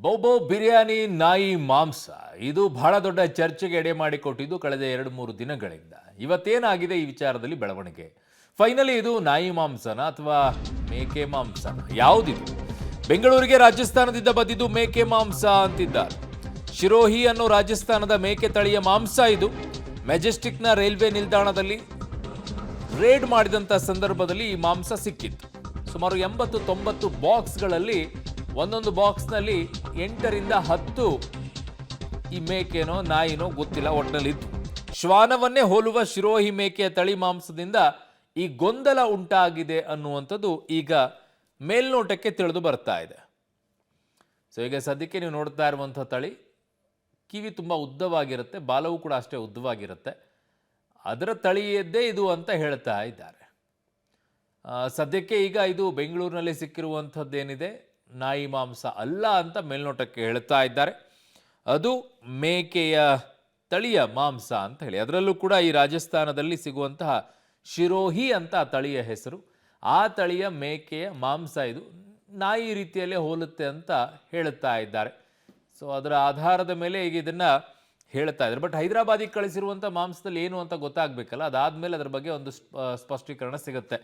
ಬೌಬೌ ಬಿರಿಯಾನಿ ನಾಯಿ ಮಾಂಸ ಇದು ಬಹಳ ದೊಡ್ಡ ಚರ್ಚೆಗೆ ಎಡೆ ಮಾಡಿಕೊಟ್ಟಿದ್ದು ಕಳೆದ 2-3 ದಿನಗಳಿಂದ. ಇವತ್ತೇನಾಗಿದೆ ಈ ವಿಚಾರದಲ್ಲಿ ಬೆಳವಣಿಗೆ? ಫೈನಲಿ ಇದು ನಾಯಿ ಮಾಂಸನ ಅಥವಾ ಮೇಕೆ ಮಾಂಸನ? ಯಾವುದಿದು? ಬೆಂಗಳೂರಿಗೆ ರಾಜಸ್ಥಾನದಿಂದ ಬಂದಿದ್ದು ಮೇಕೆ ಮಾಂಸ ಅಂತಿದ್ದಾರೆ. ಶಿರೋಹಿ ಅನ್ನೋ ರಾಜಸ್ಥಾನದ ಮೇಕೆ ತಳಿಯ ಮಾಂಸ ಇದು. ಮೆಜೆಸ್ಟಿಕ್ನ ರೈಲ್ವೆ ನಿಲ್ದಾಣದಲ್ಲಿ ರೇಡ್ ಮಾಡಿದಂಥ ಸಂದರ್ಭದಲ್ಲಿ ಈ ಮಾಂಸ ಸಿಕ್ಕಿತ್ತು. ಸುಮಾರು 80-90 ಬಾಕ್ಸ್ಗಳಲ್ಲಿ ಒಂದೊಂದು ಬಾಕ್ಸ್ನಲ್ಲಿ 8ರಿಂದ 10 ಈ ಮೇಕೆನೋ ನಾಯಿನೋ ಗೊತ್ತಿಲ್ಲ ಒಟ್ಟಿನಲ್ಲಿತ್ತು. ಶ್ವಾನವನ್ನೇ ಹೋಲುವ ಶಿರೋಹಿ ಮೇಕೆಯ ತಳಿ ಮಾಂಸದಿಂದ ಈ ಗೊಂದಲ ಉಂಟಾಗಿದೆ ಅನ್ನುವಂಥದ್ದು ಈಗ ಮೇಲ್ನೋಟಕ್ಕೆ ತಿಳಿದು ಬರ್ತಾ ಇದೆ. ಸೊ ಈಗ ಸದ್ಯಕ್ಕೆ ನೀವು ನೋಡ್ತಾ ಇರುವಂಥ ತಳಿ ಕಿವಿ ತುಂಬ ಉದ್ದವಾಗಿರುತ್ತೆ, ಬಾಲವು ಕೂಡ ಅಷ್ಟೇ ಉದ್ದವಾಗಿರುತ್ತೆ. ಅದರ ತಳಿಯದ್ದೇ ಇದು ಅಂತ ಹೇಳ್ತಾ ಇದ್ದಾರೆ. ಸದ್ಯಕ್ಕೆ ಈಗ ಇದು ಬೆಂಗಳೂರಿನಲ್ಲಿ ಸಿಕ್ಕಿರುವಂಥದ್ದೇನಿದೆ ನಾಯಿ ಮಾಂಸ ಅಲ್ಲ ಅಂತ ಮೇಲ್ನೋಟಕ್ಕೆ ಹೇಳ್ತಾ ಇದ್ದಾರೆ. ಅದು ಮೇಕೆಯ ತಳಿಯ ಮಾಂಸ ಅಂತ ಹೇಳಿ. ಅದರಲ್ಲೂ ಕೂಡ ಈ ರಾಜಸ್ಥಾನದಲ್ಲಿ ಸಿಗುವಂತಹ ಶಿರೋಹಿ ಅಂತ ತಳಿಯ ಹೆಸರು. ಆ ತಳಿಯ ಮೇಕೆಯ ಮಾಂಸ ಇದು ನಾಯಿ ರೀತಿಯಲ್ಲೇ ಹೋಲುತ್ತೆ ಅಂತ ಹೇಳುತ್ತಾ ಇದ್ದಾರೆ. ಸೊ ಅದರ ಆಧಾರದ ಮೇಲೆ ಈಗ ಇದನ್ನು ಹೇಳ್ತಾ ಇದ್ದಾರೆ. ಬಟ್ ಹೈದರಾಬಾದಿಗೆ ಕಳಿಸಿರುವಂಥ ಮಾಂಸದಲ್ಲಿ ಏನು ಅಂತ ಗೊತ್ತಾಗಬೇಕಲ್ಲ. ಅದಾದಮೇಲೆ ಅದರ ಬಗ್ಗೆ ಒಂದು ಸ್ಪಷ್ಟೀಕರಣ ಸಿಗುತ್ತೆ.